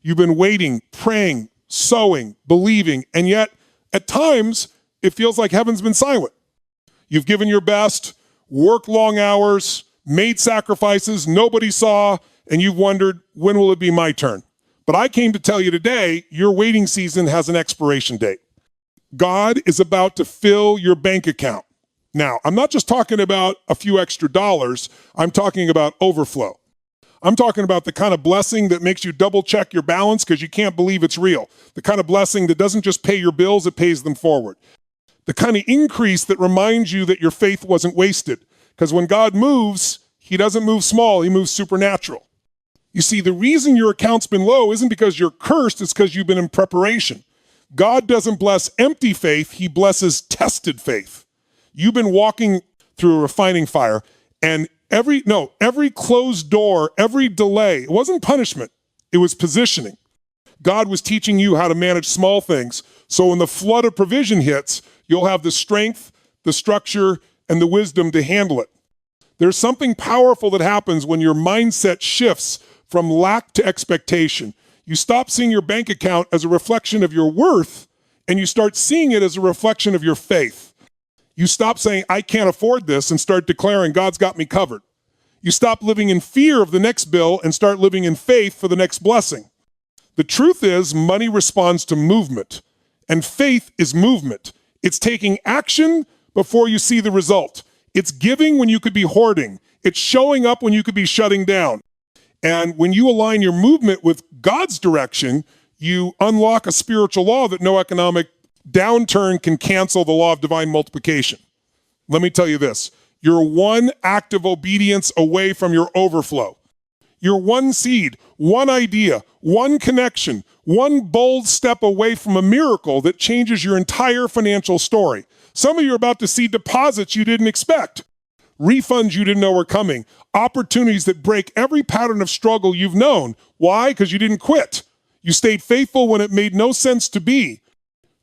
You've been waiting, praying, sowing, believing, and yet at times it feels like heaven's been silent. You've given your best, worked long hours, made sacrifices nobody saw, and you've wondered, when will it be my turn? But I came to tell you today, your waiting season has an expiration date. God is about to fill your bank account. Now, I'm not just talking about a few extra dollars, I'm talking about overflow. I'm talking about the kind of blessing that makes you double check your balance because you can't believe it's real. The kind of blessing that doesn't just pay your bills, it pays them forward. The kind of increase that reminds you that your faith wasn't wasted. Because when God moves, he doesn't move small, he moves supernatural. You see, the reason your account's been low isn't because you're cursed, it's because you've been in preparation. God doesn't bless empty faith, he blesses tested faith. You've been walking through a refining fire, and every closed door, every delay, it wasn't punishment, it was positioning. God was teaching you how to manage small things, so when the flood of provision hits, you'll have the strength, the structure, and the wisdom to handle it. There's something powerful that happens when your mindset shifts from lack to expectation. You stop seeing your bank account as a reflection of your worth, and you start seeing it as a reflection of your faith. You stop saying, I can't afford this, and start declaring, God's got me covered. You stop living in fear of the next bill and start living in faith for the next blessing. The truth is, money responds to movement, and faith is movement. It's taking action before you see the result. It's giving when you could be hoarding. It's showing up when you could be shutting down. And when you align your movement with God's direction, you unlock a spiritual law that no economic downturn can cancel the law of divine multiplication. Let me tell you this. You're one act of obedience away from your overflow. You're one seed, one idea, one connection, one bold step away from a miracle that changes your entire financial story. Some of you are about to see deposits you didn't expect, refunds you didn't know were coming, opportunities that break every pattern of struggle you've known. Why? Because you didn't quit. You stayed faithful when it made no sense to be.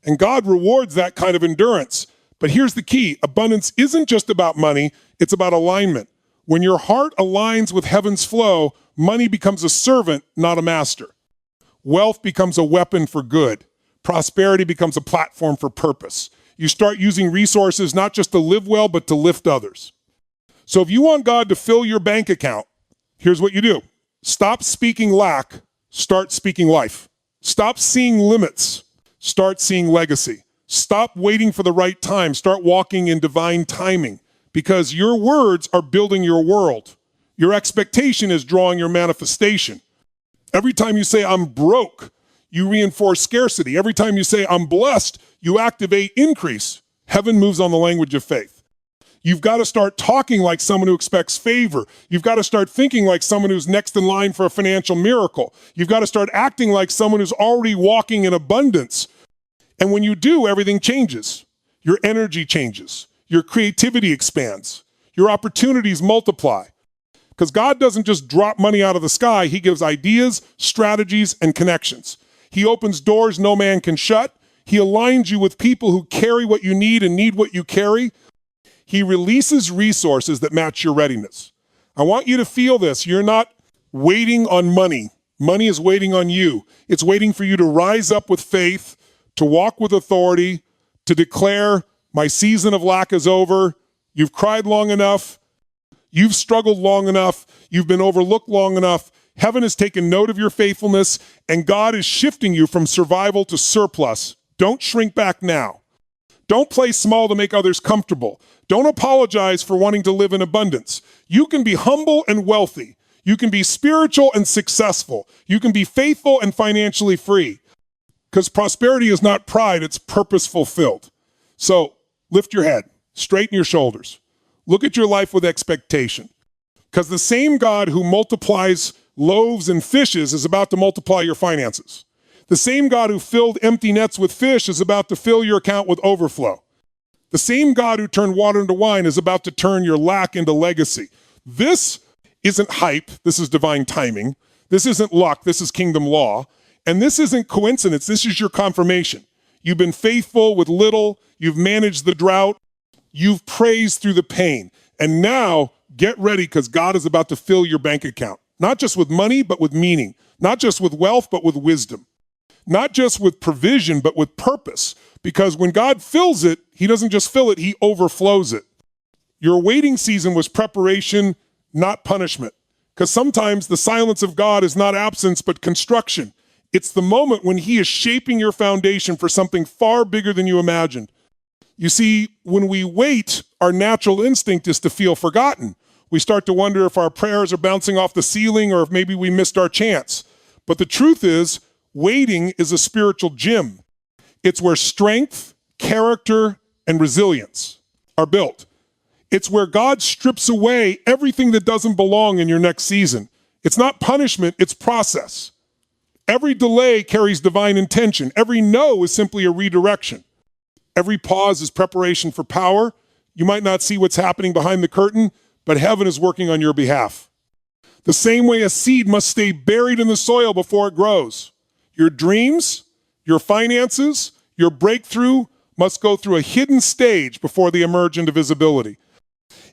And God rewards that kind of endurance. But here's the key. Abundance isn't just about money. It's about alignment. When your heart aligns with heaven's flow, money becomes a servant, not a master. Wealth becomes a weapon for good. Prosperity becomes a platform for purpose. You start using resources not just to live well, but to lift others. So if you want God to fill your bank account, here's what you do. Stop speaking lack, start speaking life. Stop seeing limits, start seeing legacy. Stop waiting for the right time, start walking in divine timing, because your words are building your world. Your expectation is drawing your manifestation. Every time you say, I'm broke, you reinforce scarcity. Every time you say, I'm blessed, you activate increase. Heaven moves on the language of faith. You've got to start talking like someone who expects favor. You've got to start thinking like someone who's next in line for a financial miracle. You've got to start acting like someone who's already walking in abundance. And when you do, everything changes. Your energy changes. Your creativity expands. Your opportunities multiply. Because God doesn't just drop money out of the sky. He gives ideas, strategies, and connections. He opens doors no man can shut. He aligns you with people who carry what you need and need what you carry. He releases resources that match your readiness. I want you to feel this. You're not waiting on money. Money is waiting on you. It's waiting for you to rise up with faith, to walk with authority, to declare, my season of lack is over. You've cried long enough. You've struggled long enough. You've been overlooked long enough. Heaven has taken note of your faithfulness, and God is shifting you from survival to surplus. Don't shrink back now. Don't play small to make others comfortable. Don't apologize for wanting to live in abundance. You can be humble and wealthy. You can be spiritual and successful. You can be faithful and financially free. Because prosperity is not pride, it's purpose fulfilled. So lift your head, straighten your shoulders. Look at your life with expectation. Because the same God who multiplies loaves and fishes is about to multiply your finances. The same God who filled empty nets with fish is about to fill your account with overflow. The same God who turned water into wine is about to turn your lack into legacy. This isn't hype. This is divine timing. This isn't luck. This is kingdom law. And this isn't coincidence. This is your confirmation. You've been faithful with little. You've managed the drought. You've praised through the pain. And now get ready, because God is about to fill your bank account. Not just with money, but with meaning. Not just with wealth, but with wisdom. Not just with provision, but with purpose. Because when God fills it, he doesn't just fill it, he overflows it. Your waiting season was preparation, not punishment. Because sometimes the silence of God is not absence, but construction. It's the moment when he is shaping your foundation for something far bigger than you imagined. You see, when we wait, our natural instinct is to feel forgotten. We start to wonder if our prayers are bouncing off the ceiling or if maybe we missed our chance. But the truth is, waiting is a spiritual gym. It's where strength, character, and resilience are built. It's where God strips away everything that doesn't belong in your next season. It's not punishment, it's process. Every delay carries divine intention. Every no is simply a redirection. Every pause is preparation for power. You might not see what's happening behind the curtain, but heaven is working on your behalf. The same way a seed must stay buried in the soil before it grows. Your dreams, your finances, your breakthrough must go through a hidden stage before they emerge into visibility.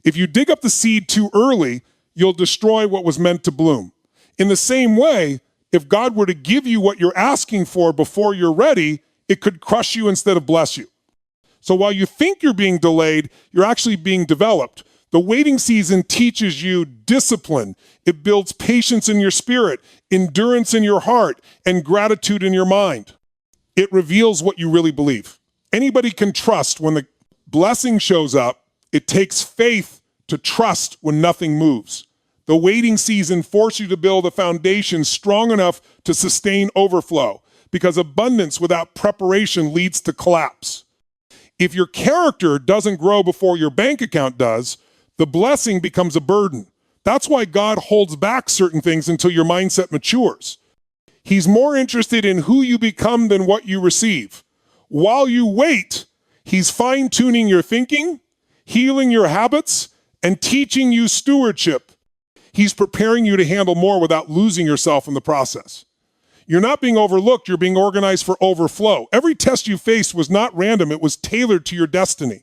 If you dig up the seed too early, you'll destroy what was meant to bloom. In the same way, if God were to give you what you're asking for before you're ready, it could crush you instead of bless you. So while you think you're being delayed, you're actually being developed. The waiting season teaches you discipline. It builds patience in your spirit, endurance in your heart, and gratitude in your mind. It reveals what you really believe. Anybody can trust when the blessing shows up. It takes faith to trust when nothing moves. The waiting season forces you to build a foundation strong enough to sustain overflow, because abundance without preparation leads to collapse. If your character doesn't grow before your bank account does, the blessing becomes a burden. That's why God holds back certain things until your mindset matures. He's more interested in who you become than what you receive. While you wait, he's fine-tuning your thinking, healing your habits, and teaching you stewardship. He's preparing you to handle more without losing yourself in the process. You're not being overlooked, you're being organized for overflow. Every test you faced was not random, it was tailored to your destiny.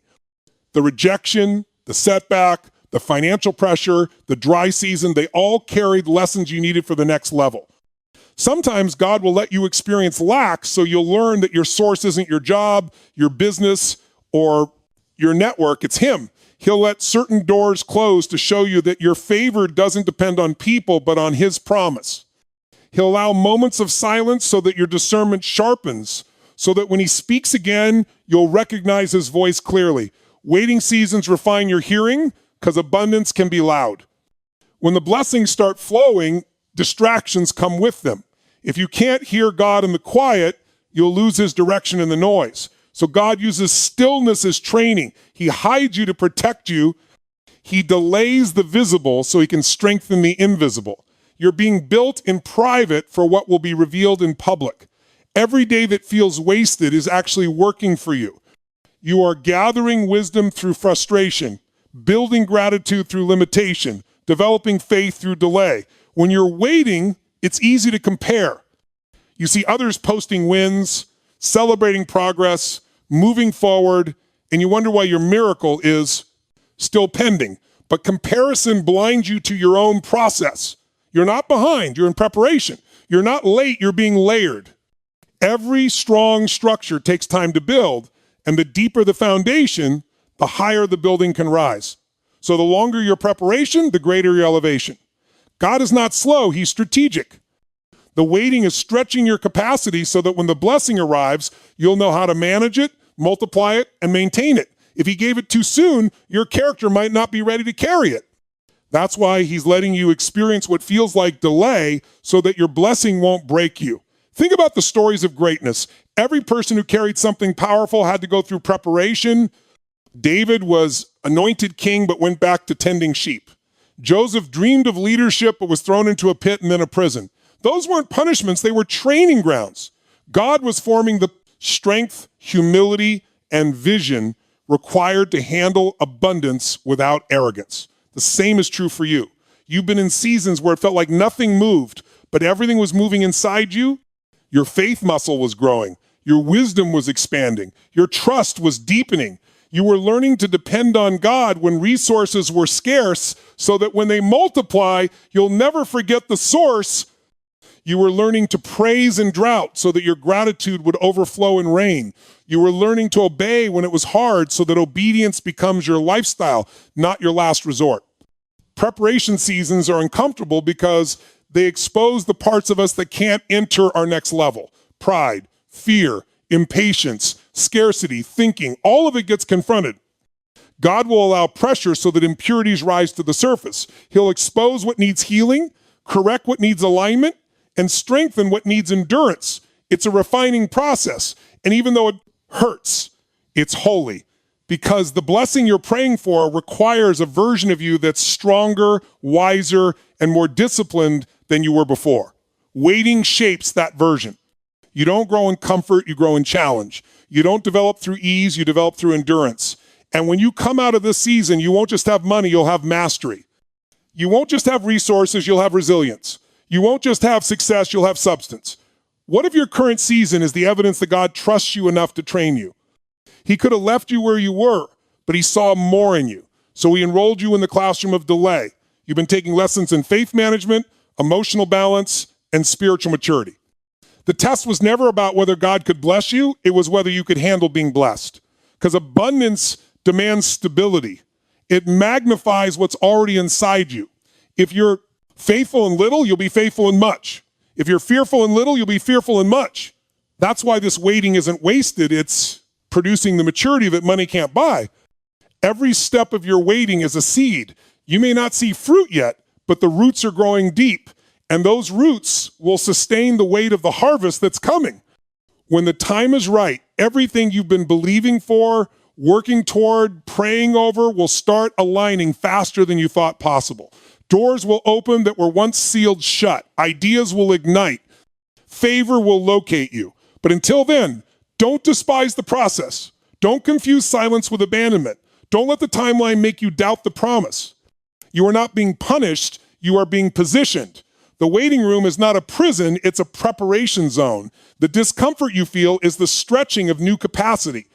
The rejection, the setback, the financial pressure, the dry season, they all carried lessons you needed for the next level. Sometimes God will let you experience lack so you'll learn that your source isn't your job, your business, or your network, it's him. He'll let certain doors close to show you that your favor doesn't depend on people, but on his promise. He'll allow moments of silence so that your discernment sharpens, so that when he speaks again, you'll recognize his voice clearly. Waiting seasons refine your hearing, because abundance can be loud. When the blessings start flowing, distractions come with them. If you can't hear God in the quiet, you'll lose his direction in the noise. So God uses stillness as training. He hides you to protect you. He delays the visible so he can strengthen the invisible. You're being built in private for what will be revealed in public. Every day that feels wasted is actually working for you. You are gathering wisdom through frustration, building gratitude through limitation, developing faith through delay. When you're waiting, it's easy to compare. You see others posting wins, celebrating progress, moving forward, and you wonder why your miracle is still pending. But comparison blinds you to your own process. You're not behind, you're in preparation. You're not late, you're being layered. Every strong structure takes time to build, and the deeper the foundation, the higher the building can rise. So the longer your preparation, the greater your elevation. God is not slow, he's strategic. The waiting is stretching your capacity so that when the blessing arrives, you'll know how to manage it, multiply it, and maintain it. If he gave it too soon, your character might not be ready to carry it. That's why he's letting you experience what feels like delay so that your blessing won't break you. Think about the stories of greatness. Every person who carried something powerful had to go through preparation. David was anointed king but went back to tending sheep. Joseph dreamed of leadership but was thrown into a pit and then a prison. Those weren't punishments, they were training grounds. God was forming the strength, humility, and vision required to handle abundance without arrogance. The same is true for you. You've been in seasons where it felt like nothing moved, but everything was moving inside you. Your faith muscle was growing. Your wisdom was expanding. Your trust was deepening. You were learning to depend on God when resources were scarce so that when they multiply, you'll never forget the source. You were learning to praise in drought so that your gratitude would overflow in rain. You were learning to obey when it was hard so that obedience becomes your lifestyle, not your last resort. Preparation seasons are uncomfortable because they expose the parts of us that can't enter our next level. Pride, fear, impatience, scarcity, thinking, all of it gets confronted. God will allow pressure so that impurities rise to the surface. He'll expose what needs healing, correct what needs alignment, and strengthen what needs endurance. It's a refining process. And even though it hurts, it's holy, because the blessing you're praying for requires a version of you that's stronger, wiser, and more disciplined than you were before. Waiting shapes that version. You don't grow in comfort, you grow in challenge. You don't develop through ease, you develop through endurance. And when you come out of this season, you won't just have money, you'll have mastery. You won't just have resources, you'll have resilience. You won't just have success, you'll have substance. What if your current season is the evidence that God trusts you enough to train you? He could have left you where you were, but he saw more in you. So he enrolled you in the classroom of delay. You've been taking lessons in faith management, emotional balance, and spiritual maturity. The test was never about whether God could bless you, it was whether you could handle being blessed. Because abundance demands stability. It magnifies what's already inside you. If you're faithful in little, you'll be faithful in much. If you're fearful in little, you'll be fearful in much. That's why this waiting isn't wasted. It's producing the maturity that money can't buy. Every step of your waiting is a seed. You may not see fruit yet, but the roots are growing deep, and those roots will sustain the weight of the harvest that's coming. When the time is right, everything you've been believing for, working toward, praying over will start aligning faster than you thought possible. Doors will open that were once sealed shut. Ideas will ignite. Favor will locate you. But until then, don't despise the process. Don't confuse silence with abandonment. Don't let the timeline make you doubt the promise. You are not being punished, you are being positioned. The waiting room is not a prison, it's a preparation zone. The discomfort you feel is the stretching of new capacity.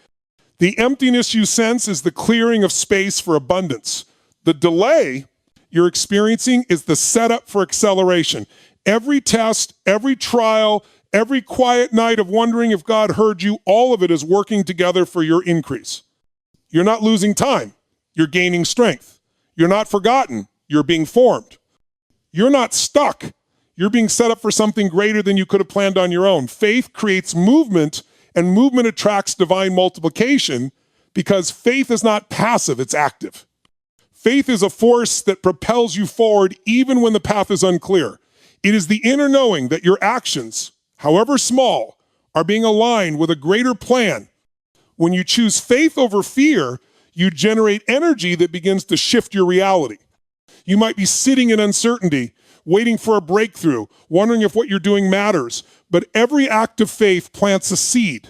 The emptiness you sense is the clearing of space for abundance. The delay you're experiencing is the setup for acceleration. Every test, every trial, every quiet night of wondering if God heard you, all of it is working together for your increase. You're not losing time, you're gaining strength. You're not forgotten, you're being formed. You're not stuck, you're being set up for something greater than you could have planned on your own. Faith creates movement, and movement attracts divine multiplication because faith is not passive, it's active. Faith is a force that propels you forward even when the path is unclear. It is the inner knowing that your actions, however small, are being aligned with a greater plan. When you choose faith over fear, you generate energy that begins to shift your reality. You might be sitting in uncertainty, waiting for a breakthrough, wondering if what you're doing matters, but every act of faith plants a seed.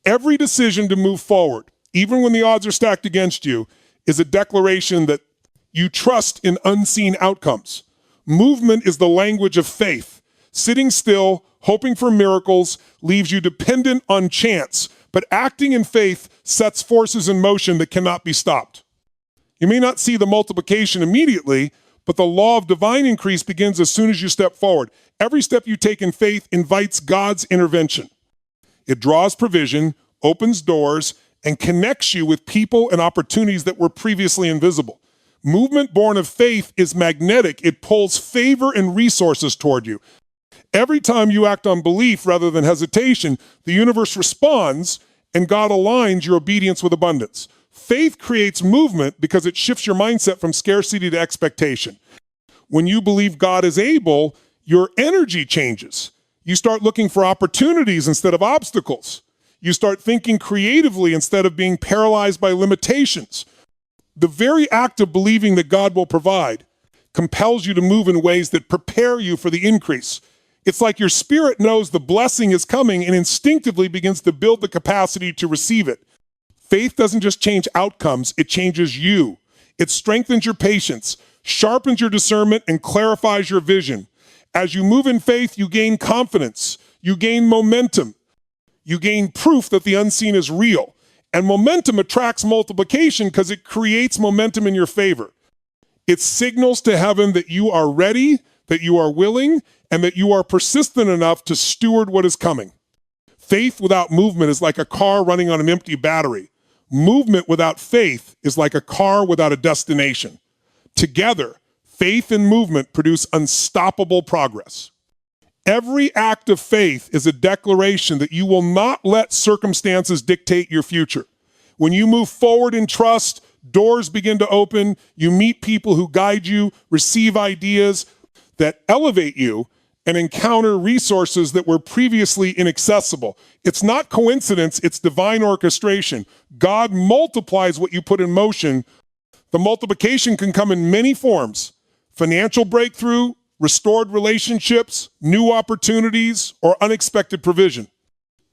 Every decision to move forward, even when the odds are stacked against you, is a declaration that you trust in unseen outcomes. Movement is the language of faith. Sitting still, hoping for miracles, leaves you dependent on chance, but acting in faith sets forces in motion that cannot be stopped. You may not see the multiplication immediately, but the law of divine increase begins as soon as you step forward. Every step you take in faith invites God's intervention. It draws provision, opens doors, and connects you with people and opportunities that were previously invisible. Movement born of faith is magnetic. It pulls favor and resources toward you. Every time you act on belief rather than hesitation, the universe responds and God aligns your obedience with abundance. Faith creates movement because it shifts your mindset from scarcity to expectation. When you believe God is able, your energy changes. You start looking for opportunities instead of obstacles. You start thinking creatively instead of being paralyzed by limitations. The very act of believing that God will provide compels you to move in ways that prepare you for the increase. It's like your spirit knows the blessing is coming and instinctively begins to build the capacity to receive it. Faith doesn't just change outcomes, it changes you. It strengthens your patience, sharpens your discernment, and clarifies your vision. As you move in faith, you gain confidence, you gain momentum, you gain proof that the unseen is real, And momentum attracts multiplication because it creates momentum in your favor. It signals to heaven that you are ready, that you are willing, and that you are persistent enough to steward what is coming. Faith without movement is like a car running on an empty battery. Movement without faith is like a car without a destination. Together, faith and movement produce unstoppable progress. Every act of faith is a declaration that you will not let circumstances dictate your future. When you move forward in trust, doors begin to open, you meet people who guide you, receive ideas that elevate you, and encounter resources that were previously inaccessible. It's not coincidence, it's divine orchestration. God multiplies what you put in motion. The multiplication can come in many forms: financial breakthrough, restored relationships, new opportunities, or unexpected provision.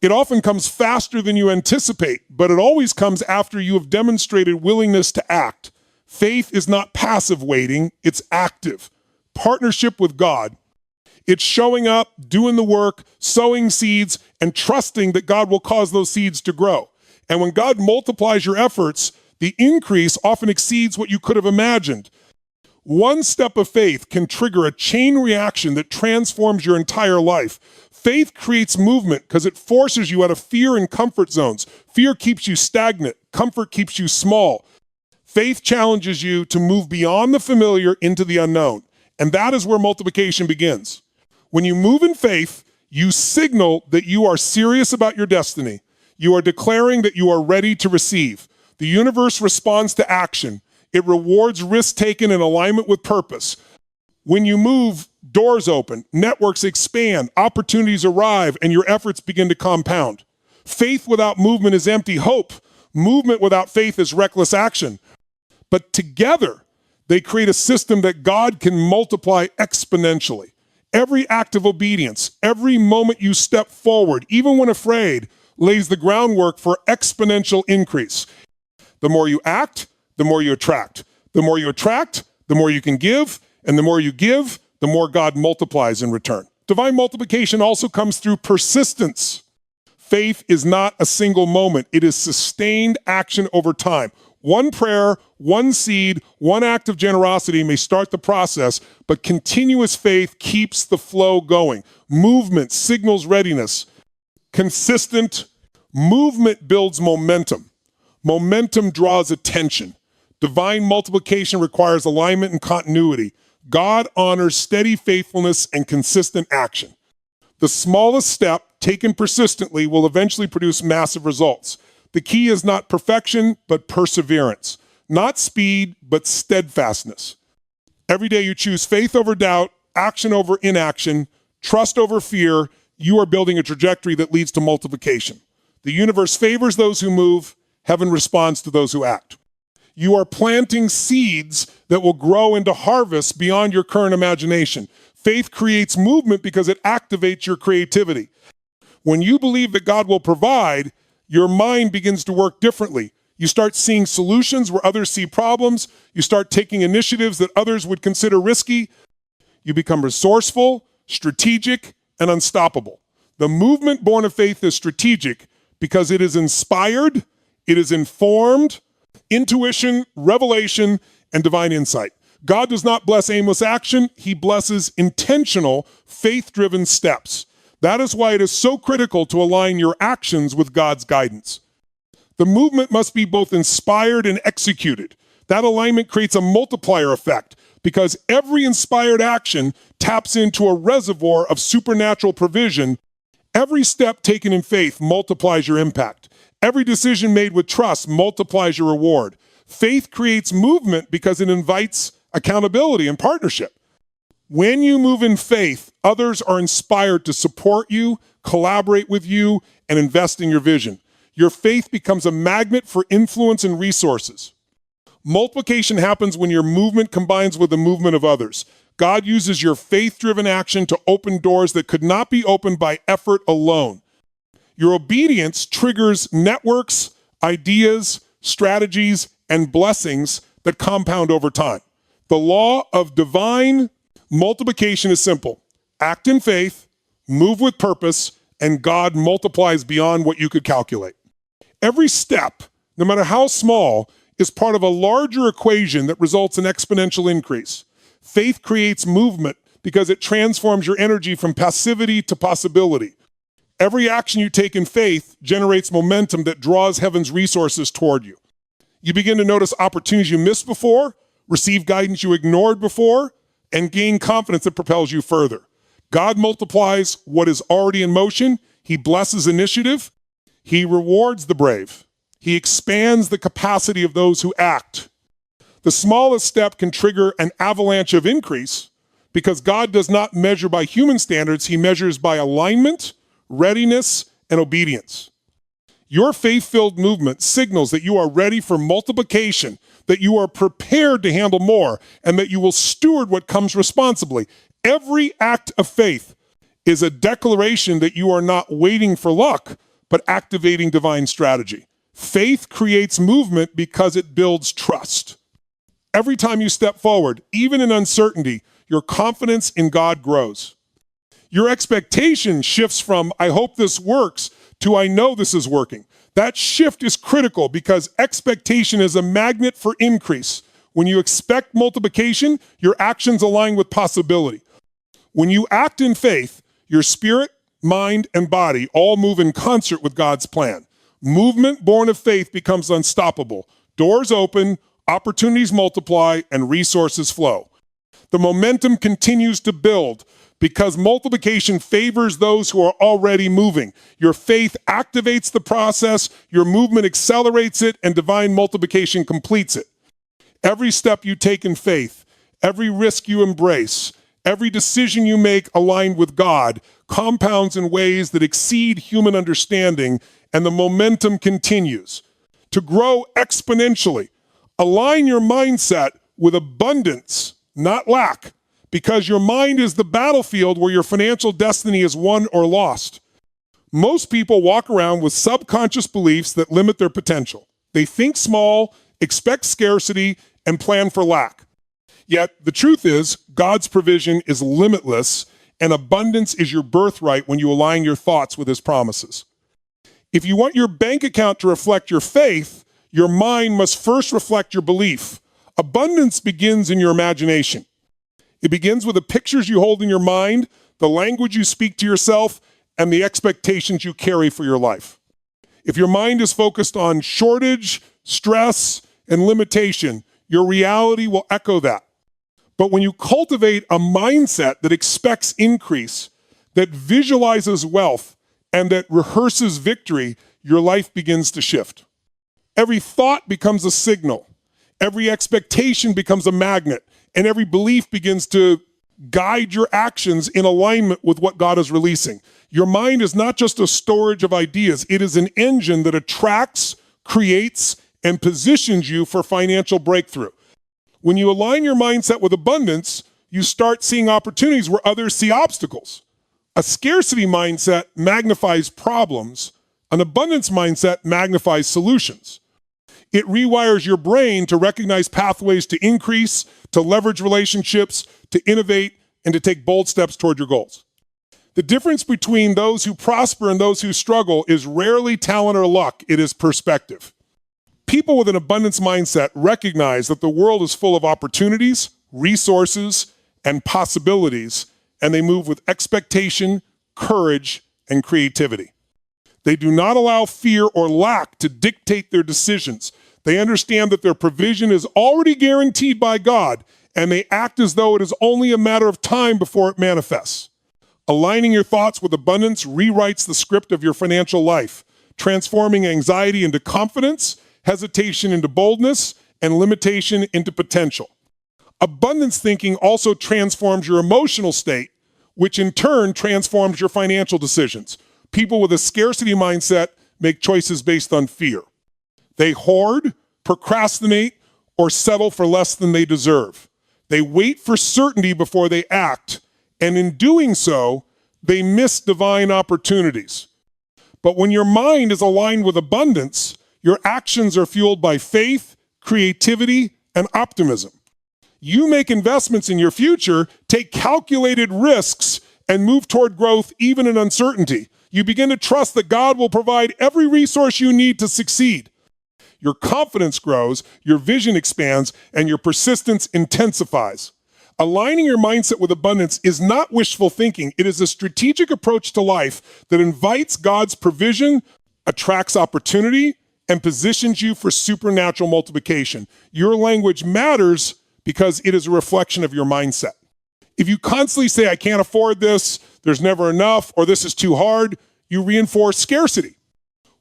It often comes faster than you anticipate, but it always comes after you have demonstrated willingness to act. Faith is not passive waiting, it's active. Partnership with God. It's showing up, doing the work, sowing seeds, and trusting that God will cause those seeds to grow. And when God multiplies your efforts, the increase often exceeds what you could have imagined. One step of faith can trigger a chain reaction that transforms your entire life. Faith creates movement because it forces you out of fear and comfort zones. Fear keeps you stagnant. Comfort keeps you small. Faith challenges you to move beyond the familiar into the unknown. And that is where multiplication begins. When you move in faith, you signal that you are serious about your destiny. You are declaring that you are ready to receive. The universe responds to action. It rewards risk taken in alignment with purpose. When you move, doors open, networks expand, opportunities arrive, and your efforts begin to compound. Faith without movement is empty hope. Movement without faith is reckless action. But together, they create a system that God can multiply exponentially. Every act of obedience, every moment you step forward, even when afraid, lays the groundwork for exponential increase. The more you act, the more you attract. The more you attract, the more you can give, and the more you give, the more God multiplies in return. Divine multiplication also comes through persistence. Faith is not a single moment. It is sustained action over time. One prayer, one seed, one act of generosity may start the process, but continuous faith keeps the flow going. Movement signals readiness. Consistent movement builds momentum. Momentum draws attention. Divine multiplication requires alignment and continuity. God honors steady faithfulness and consistent action. The smallest step, taken persistently, will eventually produce massive results. The key is not perfection, but perseverance. Not speed, but steadfastness. Every day you choose faith over doubt, action over inaction, trust over fear, you are building a trajectory that leads to multiplication. The universe favors those who move, heaven responds to those who act. You are planting seeds that will grow into harvests beyond your current imagination. Faith creates movement because it activates your creativity. When you believe that God will provide, your mind begins to work differently. You start seeing solutions where others see problems. You start taking initiatives that others would consider risky. You become resourceful, strategic, and unstoppable. The movement born of faith is strategic because it is inspired, it is informed, intuition, revelation, and divine insight. God does not bless aimless action. He blesses intentional, faith-driven steps. That is why it is so critical to align your actions with God's guidance. The movement must be both inspired and executed. That alignment creates a multiplier effect because every inspired action taps into a reservoir of supernatural provision. Every step taken in faith multiplies your impact. Every decision made with trust multiplies your reward. Faith creates movement because it invites accountability and partnership. When you move in faith, others are inspired to support you, collaborate with you, and invest in your vision. Your faith becomes a magnet for influence and resources. Multiplication happens when your movement combines with the movement of others. God uses your faith-driven action to open doors that could not be opened by effort alone. Your obedience triggers networks, ideas, strategies, and blessings that compound over time. The law of divine multiplication is simple. Act in faith, move with purpose, and God multiplies beyond what you could calculate. Every step, no matter how small, is part of a larger equation that results in exponential increase. Faith creates movement because it transforms your energy from passivity to possibility. Every action you take in faith generates momentum that draws heaven's resources toward you. You begin to notice opportunities you missed before, receive guidance you ignored before, and gain confidence that propels you further. God multiplies what is already in motion. He blesses initiative. He rewards the brave. He expands the capacity of those who act. The smallest step can trigger an avalanche of increase because God does not measure by human standards. He measures by alignment, readiness, and obedience. Your faith-filled movement signals that you are ready for multiplication, that you are prepared to handle more, and that you will steward what comes responsibly. Every act of faith is a declaration that you are not waiting for luck, but activating divine strategy. Faith creates movement because it builds trust. Every time you step forward, even in uncertainty, your confidence in God grows. Your expectation shifts from, I hope this works, to I know this is working. That shift is critical because expectation is a magnet for increase. When you expect multiplication, your actions align with possibility. When you act in faith, your spirit, mind, and body all move in concert with God's plan. Movement born of faith becomes unstoppable. Doors open, opportunities multiply, and resources flow. The momentum continues to build because multiplication favors those who are already moving. Your faith activates the process, your movement accelerates it, and divine multiplication completes it. Every step you take in faith, every risk you embrace, every decision you make aligned with God compounds in ways that exceed human understanding, and the momentum continues to grow exponentially. Align your mindset with abundance, not lack, because your mind is the battlefield where your financial destiny is won or lost. Most people walk around with subconscious beliefs that limit their potential. They think small, expect scarcity, and plan for lack. Yet the truth is, God's provision is limitless, and abundance is your birthright when you align your thoughts with his promises. If you want your bank account to reflect your faith, your mind must first reflect your belief. Abundance begins in your imagination. It begins with the pictures you hold in your mind, the language you speak to yourself, and the expectations you carry for your life. If your mind is focused on shortage, stress, and limitation, your reality will echo that. But when you cultivate a mindset that expects increase, that visualizes wealth, and that rehearses victory, your life begins to shift. Every thought becomes a signal. Every expectation becomes a magnet. And every belief begins to guide your actions in alignment with what God is releasing. Your mind is not just a storage of ideas. It is an engine that attracts, creates, and positions you for financial breakthrough. When you align your mindset with abundance, you start seeing opportunities where others see obstacles. A scarcity mindset magnifies problems. An abundance mindset magnifies solutions. It rewires your brain to recognize pathways to increase, to leverage relationships, to innovate, and to take bold steps toward your goals. The difference between those who prosper and those who struggle is rarely talent or luck, it is perspective. People with an abundance mindset recognize that the world is full of opportunities, resources, and possibilities, and they move with expectation, courage, and creativity. They do not allow fear or lack to dictate their decisions. They understand that their provision is already guaranteed by God, and they act as though it is only a matter of time before it manifests. Aligning your thoughts with abundance rewrites the script of your financial life, transforming anxiety into confidence, hesitation into boldness, and limitation into potential. Abundance thinking also transforms your emotional state, which in turn transforms your financial decisions. People with a scarcity mindset make choices based on fear. They hoard, procrastinate, or settle for less than they deserve. They wait for certainty before they act, and in doing so, they miss divine opportunities. But when your mind is aligned with abundance, your actions are fueled by faith, creativity, and optimism. You make investments in your future, take calculated risks, and move toward growth even in uncertainty. You begin to trust that God will provide every resource you need to succeed. Your confidence grows, your vision expands, and your persistence intensifies. Aligning your mindset with abundance is not wishful thinking. It is a strategic approach to life that invites God's provision, attracts opportunity, and positions you for supernatural multiplication. Your language matters because it is a reflection of your mindset. If you constantly say, I can't afford this, there's never enough, or this is too hard, you reinforce scarcity.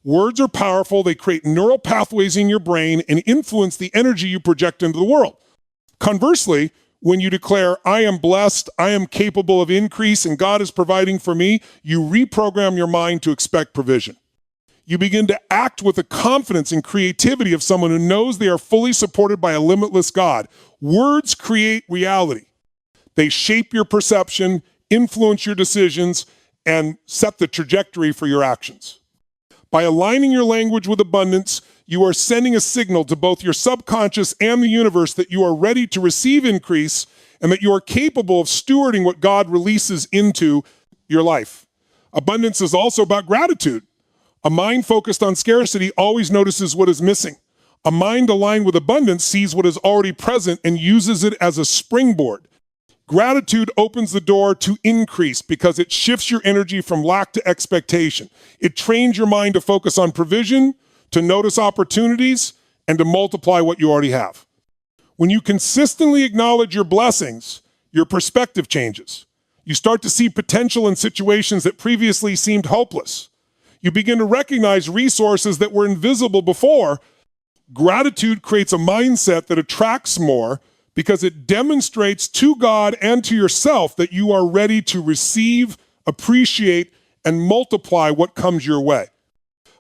Words are powerful. They create neural pathways in your brain and influence the energy you project into the world. Conversely, when you declare, I am blessed, I am capable of increase, and God is providing for me, you reprogram your mind to expect provision. You begin to act with the confidence and creativity of someone who knows they are fully supported by a limitless God. Words create reality. They shape your perception, influence your decisions, and set the trajectory for your actions. By aligning your language with abundance, you are sending a signal to both your subconscious and the universe that you are ready to receive increase and that you are capable of stewarding what God releases into your life. Abundance is also about gratitude. A mind focused on scarcity always notices what is missing. A mind aligned with abundance sees what is already present and uses it as a springboard. Gratitude opens the door to increase because it shifts your energy from lack to expectation. It trains your mind to focus on provision, to notice opportunities, and to multiply what you already have. When you consistently acknowledge your blessings, your perspective changes. You start to see potential in situations that previously seemed hopeless. You begin to recognize resources that were invisible before. Gratitude creates a mindset that attracts more because it demonstrates to God and to yourself that you are ready to receive, appreciate, and multiply what comes your way.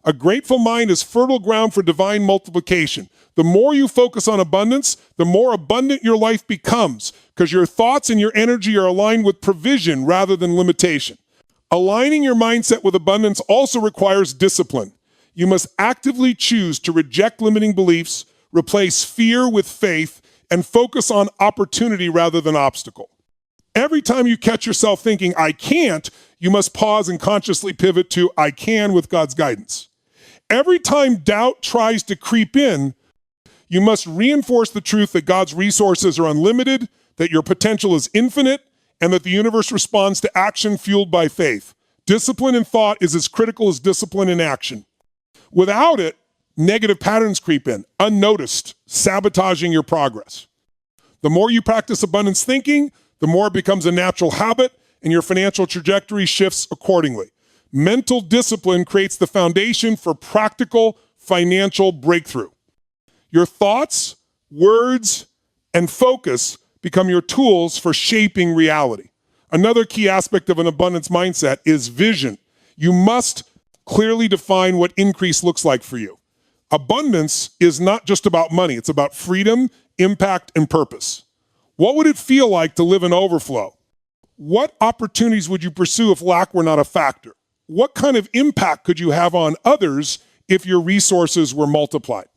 A grateful mind is fertile ground for divine multiplication. The more you focus on abundance, the more abundant your life becomes because your thoughts and your energy are aligned with provision rather than limitation. Aligning your mindset with abundance also requires discipline. You must actively choose to reject limiting beliefs, replace fear with faith, and focus on opportunity rather than obstacle. Every time you catch yourself thinking, I can't, you must pause and consciously pivot to, I can with God's guidance. Every time doubt tries to creep in, you must reinforce the truth that God's resources are unlimited, that your potential is infinite, and that the universe responds to action fueled by faith. Discipline in thought is as critical as discipline in action. Without it, negative patterns creep in, unnoticed, sabotaging your progress. The more you practice abundance thinking, the more it becomes a natural habit, and your financial trajectory shifts accordingly. Mental discipline creates the foundation for practical financial breakthrough. Your thoughts, words, and focus become your tools for shaping reality. Another key aspect of an abundance mindset is vision. You must clearly define what increase looks like for you. Abundance is not just about money. It's about freedom, impact, and purpose. What would it feel like to live in overflow? What opportunities would you pursue if lack were not a factor? What kind of impact could you have on others if your resources were multiplied?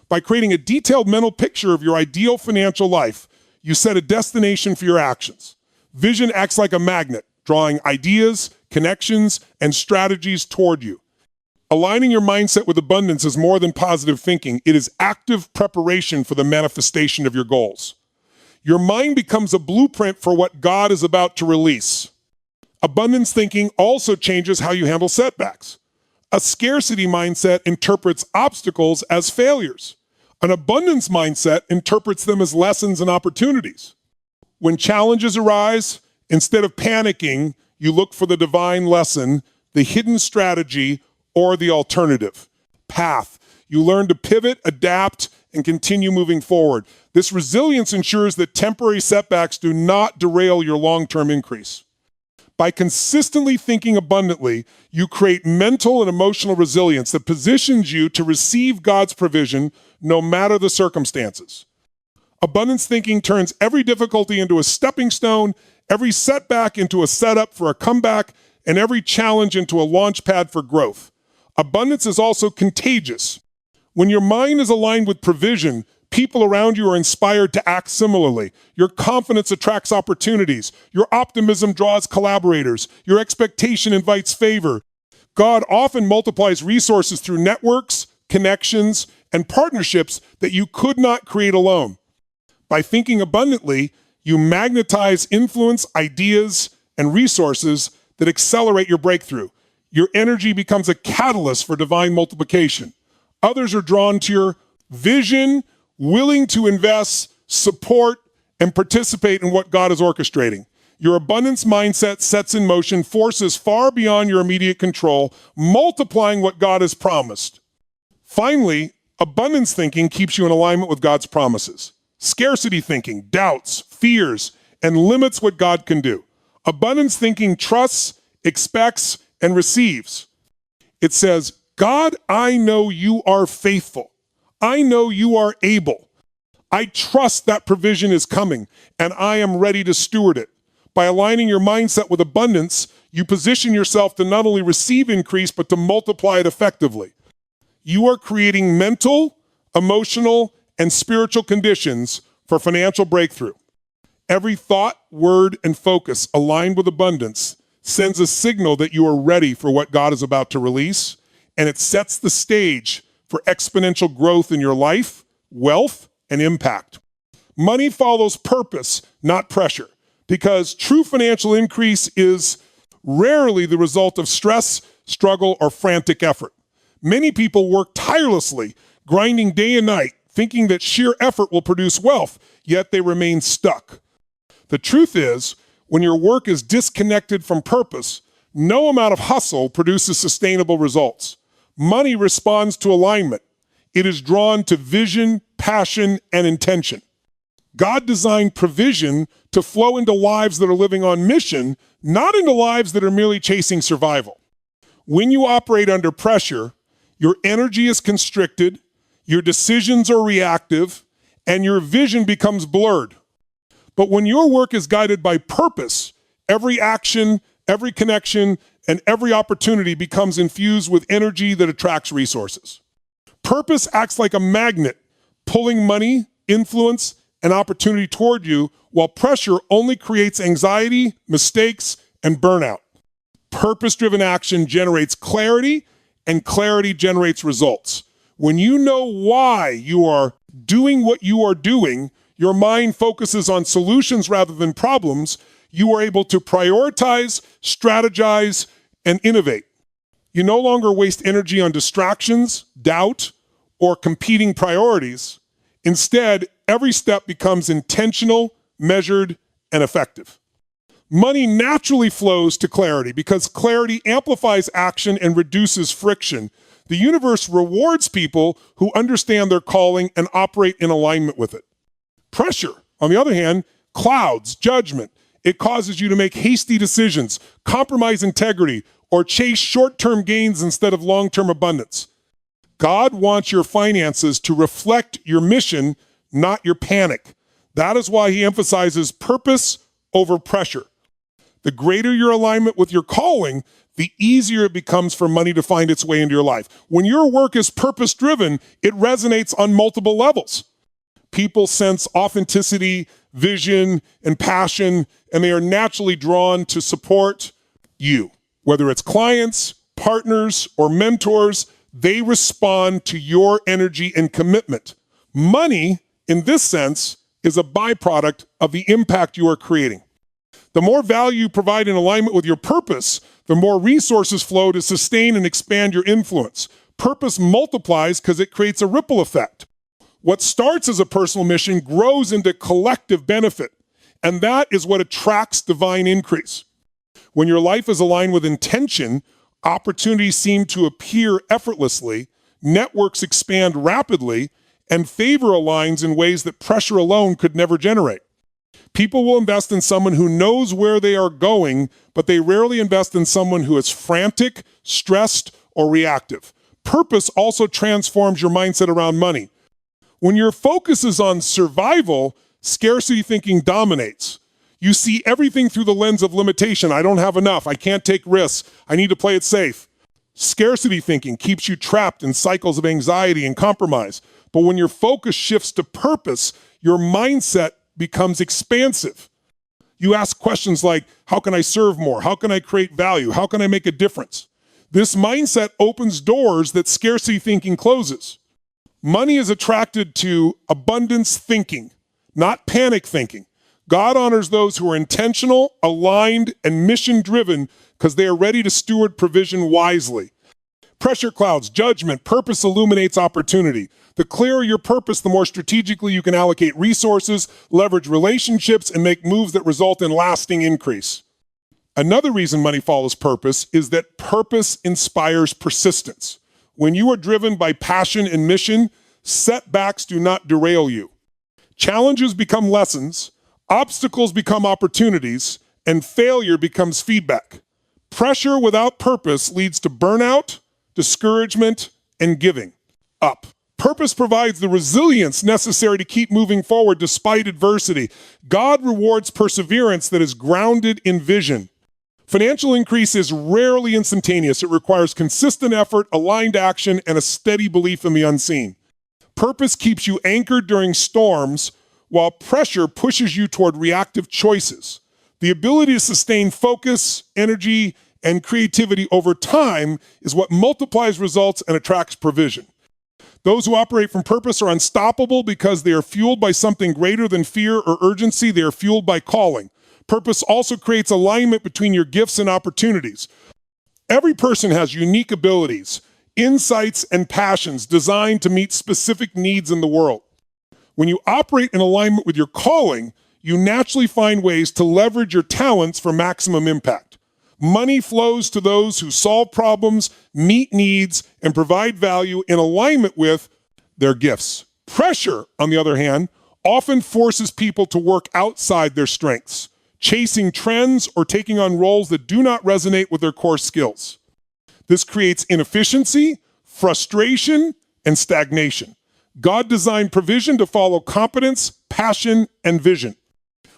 By creating a detailed mental picture of your ideal financial life, you set a destination for your actions. Vision acts like a magnet, drawing ideas, connections, and strategies toward you. Aligning your mindset with abundance is more than positive thinking. It is active preparation for the manifestation of your goals. Your mind becomes a blueprint for what God is about to release. Abundance thinking also changes how you handle setbacks. A scarcity mindset interprets obstacles as failures. An abundance mindset interprets them as lessons and opportunities. When challenges arise, instead of panicking, you look for the divine lesson, the hidden strategy, or the alternative path. You learn to pivot, adapt, and continue moving forward. This resilience ensures that temporary setbacks do not derail your long-term increase. By consistently thinking abundantly, you create mental and emotional resilience that positions you to receive God's provision no matter the circumstances. Abundance thinking turns every difficulty into a stepping stone, every setback into a setup for a comeback, and every challenge into a launch pad for growth. Abundance is also contagious. When your mind is aligned with provision, people around you are inspired to act similarly. Your confidence attracts opportunities. Your optimism draws collaborators. Your expectation invites favor. God often multiplies resources through networks, connections, and partnerships that you could not create alone. By thinking abundantly, you magnetize influence, ideas, and resources that accelerate your breakthrough. Your energy becomes a catalyst for divine multiplication. Others are drawn to your vision, willing to invest, support, and participate in what God is orchestrating. Your abundance mindset sets in motion forces far beyond your immediate control, multiplying what God has promised. Finally, abundance thinking keeps you in alignment with God's promises. Scarcity thinking doubts, fears, and limits what God can do. Abundance thinking trusts, expects, and receives. It says, God, I know you are faithful. I know you are able. I trust that provision is coming, and I am ready to steward it. By aligning your mindset with abundance, you position yourself to not only receive increase, but to multiply it effectively. You are creating mental, emotional, and spiritual conditions for financial breakthrough. Every thought, word, and focus aligned with abundance sends a signal that you are ready for what God is about to release, and it sets the stage for exponential growth in your life, wealth, and impact. Money follows purpose, not pressure, because true financial increase is rarely the result of stress, struggle, or frantic effort. Many people work tirelessly, grinding day and night, thinking that sheer effort will produce wealth, yet they remain stuck. The truth is, when your work is disconnected from purpose, no amount of hustle produces sustainable results. Money responds to alignment. It is drawn to vision, passion, and intention. God designed provision to flow into lives that are living on mission, not into lives that are merely chasing survival. When you operate under pressure, your energy is constricted, your decisions are reactive, and your vision becomes blurred. But when your work is guided by purpose, every action, every connection, and every opportunity becomes infused with energy that attracts resources. Purpose acts like a magnet, pulling money, influence, and opportunity toward you, while pressure only creates anxiety, mistakes, and burnout. Purpose-driven action generates clarity, and clarity generates results. When you know why you are doing what you are doing, your mind focuses on solutions rather than problems. You are able to prioritize, strategize, and innovate. You no longer waste energy on distractions, doubt, or competing priorities. Instead, every step becomes intentional, measured, and effective. Money naturally flows to clarity because clarity amplifies action and reduces friction. The universe rewards people who understand their calling and operate in alignment with it. Pressure, on the other hand, clouds judgment. It causes you to make hasty decisions, compromise integrity, or chase short-term gains instead of long-term abundance. God wants your finances to reflect your mission, not your panic. That is why he emphasizes purpose over pressure. The greater your alignment with your calling, the easier it becomes for money to find its way into your life. When your work is purpose-driven, it resonates on multiple levels. People sense authenticity, vision, and passion, and they are naturally drawn to support you. Whether it's clients, partners, or mentors, they respond to your energy and commitment. Money, in this sense, is a byproduct of the impact you are creating. The more value you provide in alignment with your purpose, the more resources flow to sustain and expand your influence. Purpose multiplies because it creates a ripple effect. What starts as a personal mission grows into collective benefit, and that is what attracts divine increase. When your life is aligned with intention, opportunities seem to appear effortlessly, networks expand rapidly, and favor aligns in ways that pressure alone could never generate. People will invest in someone who knows where they are going, but they rarely invest in someone who is frantic, stressed, or reactive. Purpose also transforms your mindset around money. When your focus is on survival, scarcity thinking dominates. You see everything through the lens of limitation. I don't have enough. I can't take risks. I need to play it safe. Scarcity thinking keeps you trapped in cycles of anxiety and compromise. But when your focus shifts to purpose, your mindset becomes expansive. You ask questions like, how can I serve more? How can I create value? How can I make a difference? This mindset opens doors that scarcity thinking closes. Money is attracted to abundance thinking, not panic thinking. God honors those who are intentional, aligned, and mission-driven because they are ready to steward provision wisely. Pressure clouds judgment, purpose illuminates opportunity. The clearer your purpose, the more strategically you can allocate resources, leverage relationships, and make moves that result in lasting increase. Another reason money follows purpose is that purpose inspires persistence. When you are driven by passion and mission, setbacks do not derail you. Challenges become lessons, obstacles become opportunities, and failure becomes feedback. Pressure without purpose leads to burnout, discouragement, and giving up. Purpose provides the resilience necessary to keep moving forward despite adversity. God rewards perseverance that is grounded in vision. Financial increase is rarely instantaneous. It requires consistent effort, aligned action, and a steady belief in the unseen. Purpose keeps you anchored during storms, while pressure pushes you toward reactive choices. The ability to sustain focus, energy, and creativity over time is what multiplies results and attracts provision. Those who operate from purpose are unstoppable because they are fueled by something greater than fear or urgency. They are fueled by calling. Purpose also creates alignment between your gifts and opportunities. Every person has unique abilities, insights, and passions designed to meet specific needs in the world. When you operate in alignment with your calling, you naturally find ways to leverage your talents for maximum impact. Money flows to those who solve problems, meet needs, and provide value in alignment with their gifts. Pressure, on the other hand, often forces people to work outside their strengths, chasing trends or taking on roles that do not resonate with their core skills. This creates inefficiency, frustration, and stagnation. God designed provision to follow competence, passion, and vision.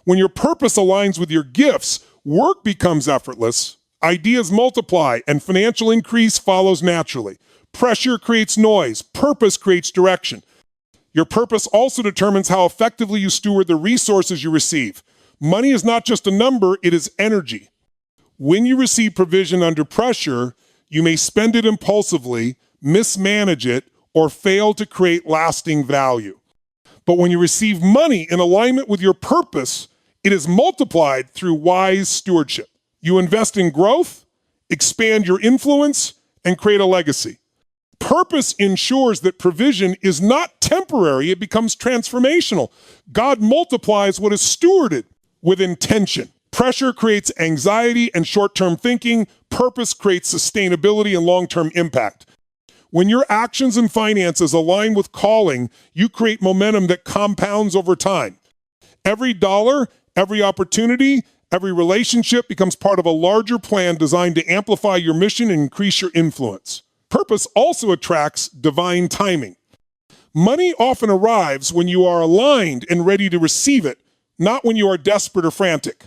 When your purpose aligns with your gifts, work becomes effortless, ideas multiply, and financial increase follows naturally. Pressure creates noise, purpose creates direction. Your purpose also determines how effectively you steward the resources you receive. Money is not just a number, it is energy. When you receive provision under pressure, you may spend it impulsively, mismanage it, or fail to create lasting value. But when you receive money in alignment with your purpose, it is multiplied through wise stewardship. You invest in growth, expand your influence, and create a legacy. Purpose ensures that provision is not temporary, it becomes transformational. God multiplies what is stewarded with intention. Pressure creates anxiety and short-term thinking. Purpose creates sustainability and long-term impact. When your actions and finances align with calling, you create momentum that compounds over time. Every dollar, every opportunity, every relationship becomes part of a larger plan designed to amplify your mission and increase your influence. Purpose also attracts divine timing. Money often arrives when you are aligned and ready to receive it, not when you are desperate or frantic.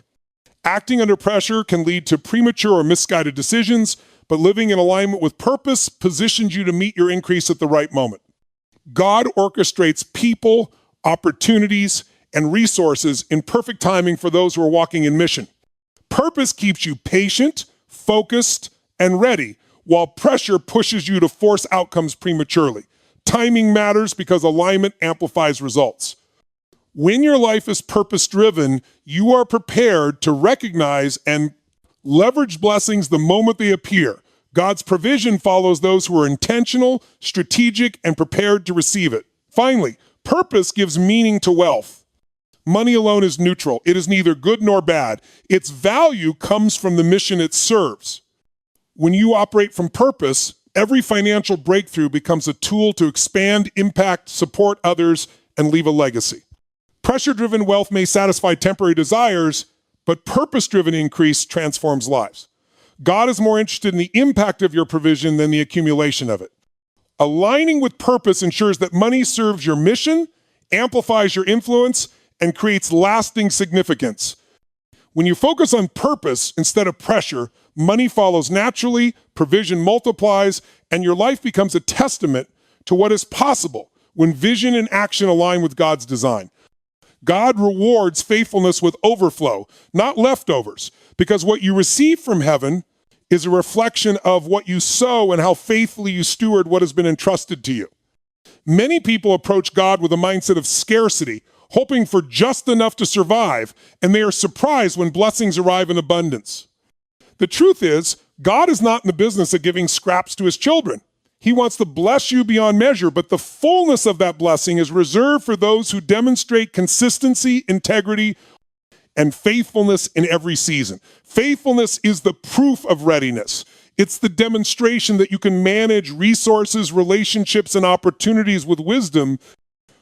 Acting under pressure can lead to premature or misguided decisions, but living in alignment with purpose positions you to meet your increase at the right moment. God orchestrates people, opportunities, and resources in perfect timing for those who are walking in mission. Purpose keeps you patient, focused, and ready, while pressure pushes you to force outcomes prematurely. Timing matters because alignment amplifies results. When your life is purpose-driven, you are prepared to recognize and leverage blessings the moment they appear. God's provision follows those who are intentional, strategic, and prepared to receive it. Finally, purpose gives meaning to wealth. Money alone is neutral. It is neither good nor bad. Its value comes from the mission it serves. When you operate from purpose, every financial breakthrough becomes a tool to expand, impact, support others, and leave a legacy. Pressure-driven wealth may satisfy temporary desires, but purpose-driven increase transforms lives. God is more interested in the impact of your provision than the accumulation of it. Aligning with purpose ensures that money serves your mission, amplifies your influence, and creates lasting significance. When you focus on purpose instead of pressure, money follows naturally, provision multiplies, and your life becomes a testament to what is possible when vision and action align with God's design. God rewards faithfulness with overflow, not leftovers, because what you receive from heaven is a reflection of what you sow and how faithfully you steward what has been entrusted to you. Many people approach God with a mindset of scarcity, hoping for just enough to survive, and they are surprised when blessings arrive in abundance. The truth is, God is not in the business of giving scraps to his children. He wants to bless you beyond measure, but the fullness of that blessing is reserved for those who demonstrate consistency, integrity, and faithfulness in every season. Faithfulness is the proof of readiness. It's the demonstration that you can manage resources, relationships, and opportunities with wisdom.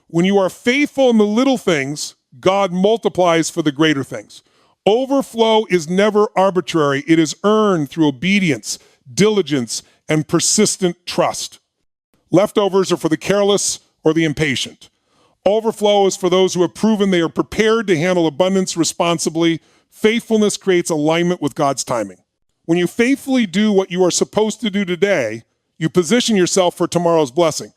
When you are faithful in the little things, God multiplies for the greater things. Overflow is never arbitrary. It is earned through obedience, diligence, and persistent trust. Leftovers are for the careless or the impatient. Overflow is for those who have proven they are prepared to handle abundance responsibly. Faithfulness creates alignment with God's timing. When you faithfully do what you are supposed to do today, you position yourself for tomorrow's blessing.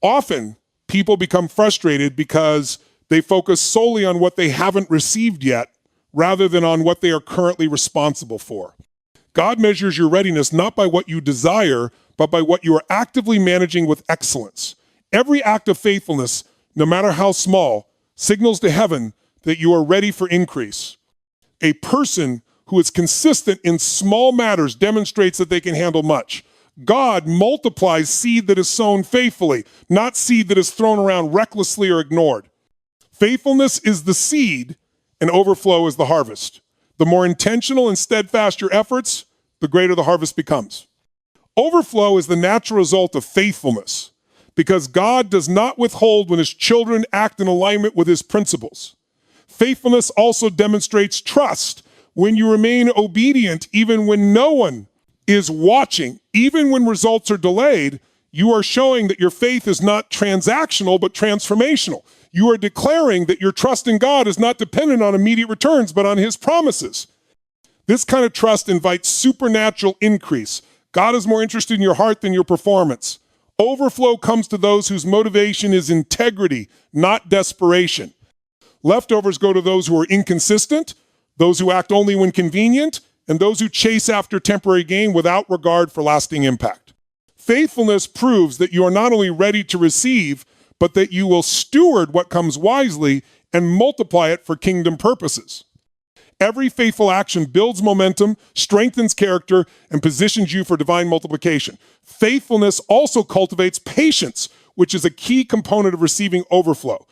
Often, people become frustrated because they focus solely on what they haven't received yet, rather than on what they are currently responsible for. God measures your readiness not by what you desire, but by what you are actively managing with excellence. Every act of faithfulness, no matter how small, signals to heaven that you are ready for increase. A person who is consistent in small matters demonstrates that they can handle much. God multiplies seed that is sown faithfully, not seed that is thrown around recklessly or ignored. Faithfulness is the seed, and overflow is the harvest. The more intentional and steadfast your efforts, the greater the harvest becomes. Overflow is the natural result of faithfulness, because God does not withhold when his children act in alignment with his principles. Faithfulness also demonstrates trust. When you remain obedient, even when no one is watching, even when results are delayed, you are showing that your faith is not transactional, but transformational. You are declaring that your trust in God is not dependent on immediate returns, but on his promises. This kind of trust invites supernatural increase. God is more interested in your heart than your performance. Overflow comes to those whose motivation is integrity, not desperation. Leftovers go to those who are inconsistent, those who act only when convenient, and those who chase after temporary gain without regard for lasting impact. Faithfulness proves that you are not only ready to receive, but that you will steward what comes wisely and multiply it for kingdom purposes. Every faithful action builds momentum, strengthens character, and positions you for divine multiplication. Faithfulness also cultivates patience, which is a key component of receiving overflow.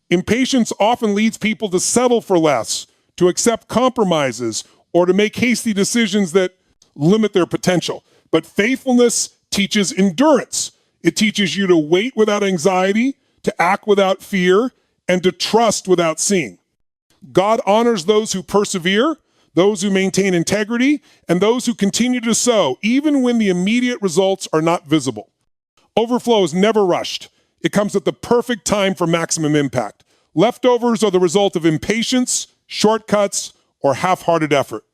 Impatience often leads people to settle for less, to accept compromises, or to make hasty decisions that limit their potential. But faithfulness teaches endurance. It teaches you to wait without anxiety, to act without fear, and to trust without seeing. God honors those who persevere, those who maintain integrity, and those who continue to sow, even when the immediate results are not visible. Overflow is never rushed. It comes at the perfect time for maximum impact. Leftovers are the result of impatience, shortcuts, or half-hearted effort.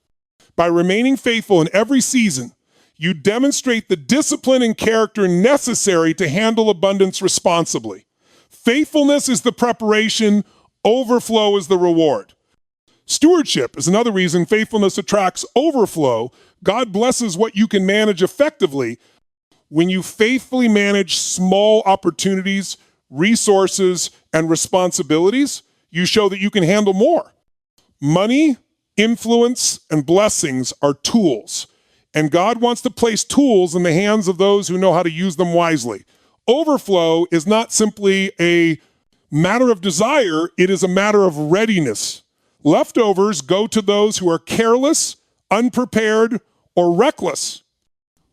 By remaining faithful in every season, you demonstrate the discipline and character necessary to handle abundance responsibly. Faithfulness is the preparation, overflow is the reward. Stewardship is another reason faithfulness attracts overflow. God blesses what you can manage effectively. When you faithfully manage small opportunities, resources, and responsibilities, you show that you can handle more. Money, influence, and blessings are tools, and God wants to place tools in the hands of those who know how to use them wisely. Overflow is not simply a matter of desire, it is a matter of readiness. Leftovers go to those who are careless, unprepared, or reckless.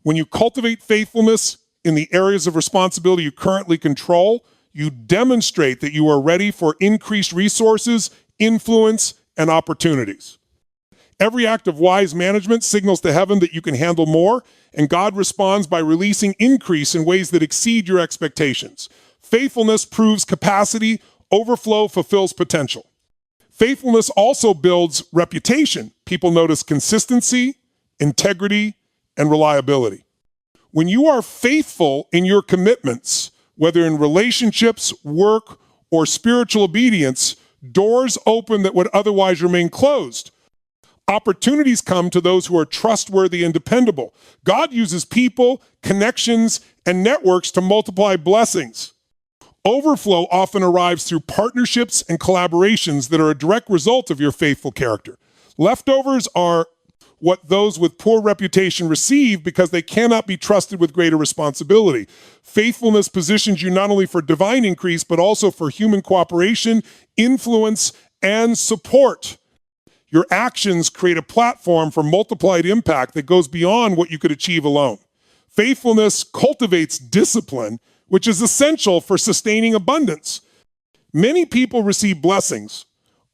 When you cultivate faithfulness in the areas of responsibility you currently control, you demonstrate that you are ready for increased resources, influence, and opportunities. Every act of wise management signals to heaven that you can handle more, and God responds by releasing increase in ways that exceed your expectations. Faithfulness proves capacity, overflow fulfills potential. Faithfulness also builds reputation. People notice consistency, integrity, and reliability. When you are faithful in your commitments, whether in relationships, work, or spiritual obedience, doors open that would otherwise remain closed. Opportunities come to those who are trustworthy and dependable. God uses people, connections, and networks to multiply blessings. Overflow often arrives through partnerships and collaborations that are a direct result of your faithful character. Leftovers are what those with poor reputation receive because they cannot be trusted with greater responsibility. Faithfulness positions you not only for divine increase, but also for human cooperation, influence, and support. Your actions create a platform for multiplied impact that goes beyond what you could achieve alone. Faithfulness cultivates discipline, which is essential for sustaining abundance. Many people receive blessings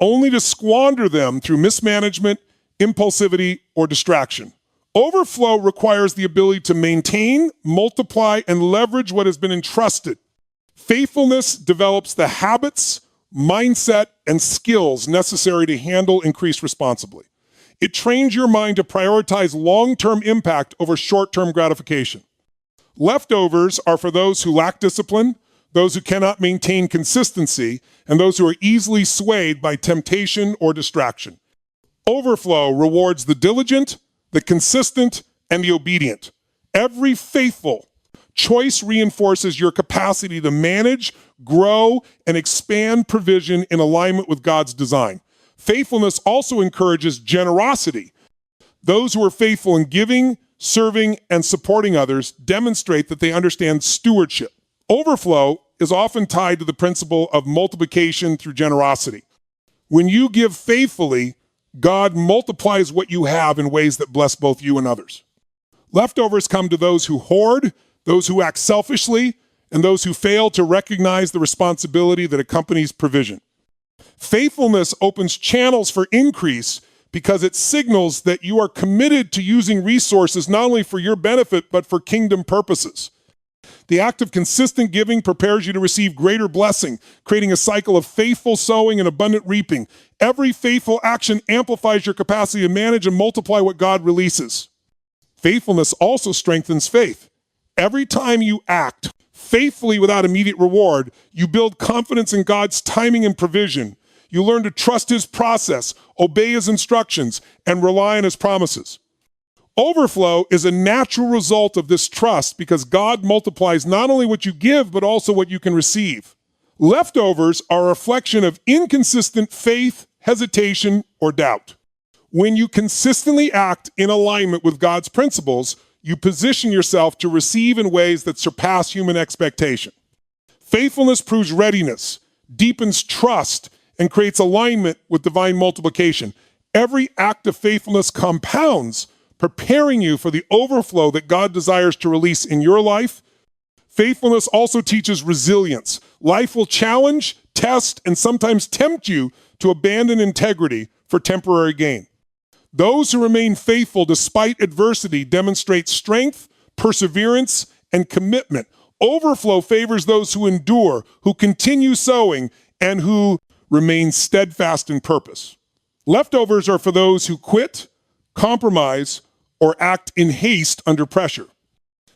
only to squander them through mismanagement, impulsivity, or distraction. Overflow requires the ability to maintain, multiply, and leverage what has been entrusted. Faithfulness develops the habits, mindset, and skills necessary to handle increase responsibly. It trains your mind to prioritize long-term impact over short-term gratification. Leftovers are for those who lack discipline, those who cannot maintain consistency, and those who are easily swayed by temptation or distraction. Overflow rewards the diligent, the consistent, and the obedient. Every faithful choice reinforces your capacity to manage, grow, and expand provision in alignment with God's design. Faithfulness also encourages generosity. Those who are faithful in giving, serving, and supporting others demonstrate that they understand stewardship. Overflow is often tied to the principle of multiplication through generosity. When you give faithfully, God multiplies what you have in ways that bless both you and others. Leftovers come to those who hoard, those who act selfishly, and those who fail to recognize the responsibility that accompanies provision. Faithfulness opens channels for increase because it signals that you are committed to using resources not only for your benefit, but for kingdom purposes. The act of consistent giving prepares you to receive greater blessing, creating a cycle of faithful sowing and abundant reaping. Every faithful action amplifies your capacity to manage and multiply what God releases. Faithfulness also strengthens faith. Every time you act faithfully without immediate reward, you build confidence in God's timing and provision. You learn to trust his process, obey his instructions, and rely on his promises. Overflow is a natural result of this trust because God multiplies not only what you give, but also what you can receive. Leftovers are a reflection of inconsistent faith, hesitation, or doubt. When you consistently act in alignment with God's principles, you position yourself to receive in ways that surpass human expectation. Faithfulness proves readiness, deepens trust, and creates alignment with divine multiplication. Every act of faithfulness compounds, preparing you for the overflow that God desires to release in your life. Faithfulness also teaches resilience. Life will challenge, test, and sometimes tempt you to abandon integrity for temporary gain. Those who remain faithful despite adversity demonstrate strength, perseverance, and commitment. Overflow favors those who endure, who continue sowing, and who remain steadfast in purpose. Leftovers are for those who quit, compromise, or act in haste under pressure.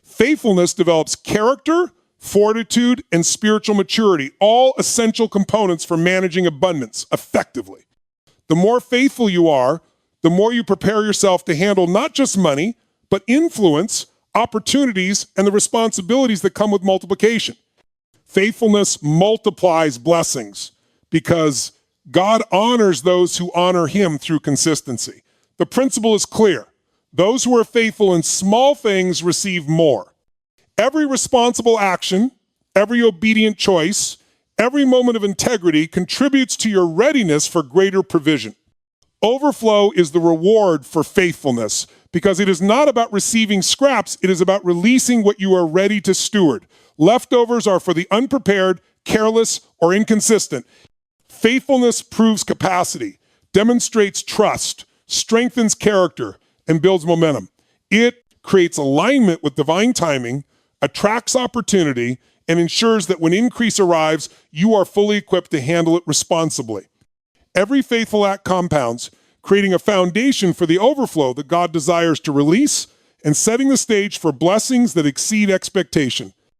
Faithfulness develops character, fortitude, and spiritual maturity, all essential components for managing abundance effectively. The more faithful you are, the more you prepare yourself to handle not just money, but influence, opportunities, and the responsibilities that come with multiplication. Faithfulness multiplies blessings because God honors those who honor him through consistency. The principle is clear. Those who are faithful in small things receive more. Every responsible action, every obedient choice, every moment of integrity contributes to your readiness for greater provision. Overflow is the reward for faithfulness because it is not about receiving scraps, it is about releasing what you are ready to steward. Leftovers are for the unprepared, careless, or inconsistent. Faithfulness proves capacity, demonstrates trust, strengthens character, and builds momentum. It creates alignment with divine timing, attracts opportunity, and ensures that when increase arrives, you are fully equipped to handle it responsibly. Every faithful act compounds, creating a foundation for the overflow that God desires to release and setting the stage for blessings that exceed expectation.